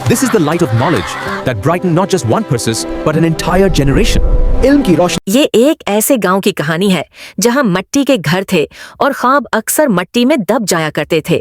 This is the light of knowledge that brightened not just one person but an entire generation. علم کی روشنی یہ ایک ایسے گاؤں کی کہانی ہے جہاں مٹی کے گھر تھے اور خواب اکثر مٹی میں دب جایا کرتے تھے۔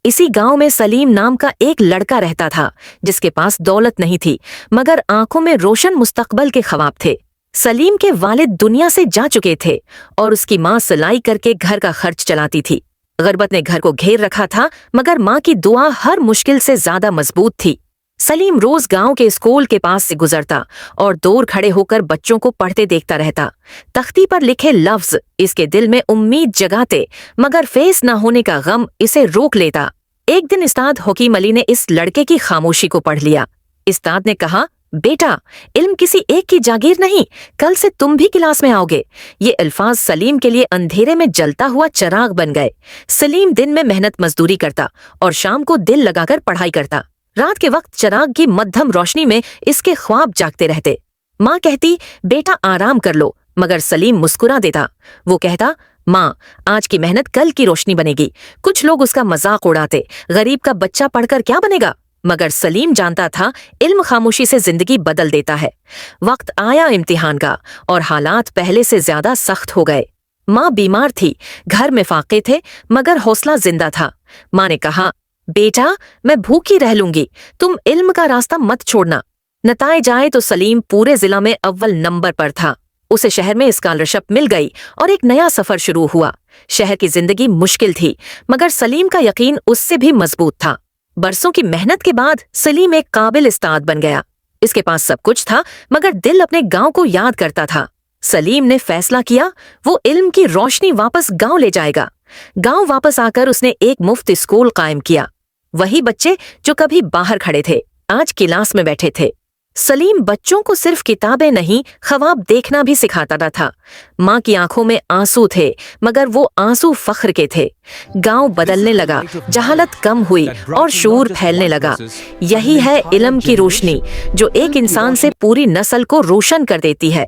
اسی گاؤں میں سلیم نام کا ایک لڑکا رہتا تھا جس کے پاس دولت نہیں تھی مگر آنکھوں میں روشن مستقبل کے خواب تھے۔ سلیم کے والد دنیا سے جا چکے تھے اور اس کی ماں سلائی کر کے گھر کا خرچ چلاتی تھی۔ غربت نے گھر کو گھیر رکھا تھا مگر ماں کی دعا ہر مشکل سے زیادہ مضبوط تھی۔ سلیم روز گاؤں کے اسکول کے پاس سے گزرتا اور دور کھڑے ہو کر بچوں کو پڑھتے دیکھتا رہتا۔ تختی پر لکھے لفظ اس کے دل میں امید جگاتے مگر فیس نہ ہونے کا غم اسے روک لیتا۔ ایک دن استاد حکیم علی نے اس لڑکے کی خاموشی کو پڑھ لیا۔ استاد نے کہا، بیٹا، علم کسی ایک کی جاگیر نہیں، کل سے تم بھی کلاس میں آؤ گے۔ یہ الفاظ سلیم کے لیے اندھیرے میں جلتا ہوا چراغ بن گئے۔ سلیم دن میں محنت مزدوری کرتا اور شام کو دل لگا کر پڑھائی کرتا۔ رات کے وقت چراغ کی مدھم روشنی میں اس کے خواب جاگتے رہتے۔ ماں کہتی، بیٹا آرام کر لو، مگر سلیم مسکرا دیتا۔ وہ کہتا، ماں، آج کی محنت کل کی روشنی بنے گی۔ کچھ لوگ اس کا مذاق اڑاتے، غریب کا بچہ پڑھ کر کیا بنے گا؟ مگر سلیم جانتا تھا علم خاموشی سے زندگی بدل دیتا ہے۔ وقت آیا امتحان کا اور حالات پہلے سے زیادہ سخت ہو گئے۔ ماں بیمار تھی، گھر میں فاقے تھے مگر حوصلہ زندہ تھا۔ ماں نے کہا، بیٹا، میں بھوکی رہ لوں گی، تم علم کا راستہ مت چھوڑنا۔ نتائج آئے تو سلیم پورے ضلع میں اول نمبر پر تھا۔ اسے شہر میں اسکالرشپ مل گئی اور ایک نیا سفر شروع ہوا۔ شہر کی زندگی مشکل تھی مگر سلیم کا یقین اس سے بھی مضبوط تھا۔ برسوں کی محنت کے بعد سلیم ایک قابل استاد بن گیا۔ اس کے پاس سب کچھ تھا مگر دل اپنے گاؤں کو یاد کرتا تھا۔ سلیم نے فیصلہ کیا وہ علم کی روشنی واپس گاؤں لے جائے گا۔ گاؤں واپس آ کر اس نے ایک مفت اسکول قائم کیا۔ وہی بچے جو کبھی باہر کھڑے تھے آج کلاس میں بیٹھے تھے۔ سلیم بچوں کو صرف کتابیں نہیں، خواب دیکھنا بھی سکھاتا تھا۔ ماں کی آنکھوں میں آنسو تھے مگر وہ آنسو فخر کے تھے۔ گاؤں بدلنے لگا، جہالت کم ہوئی اور شعور پھیلنے لگا۔ یہی ہے علم کی روشنی جو ایک انسان سے پوری نسل کو روشن کر دیتی ہے۔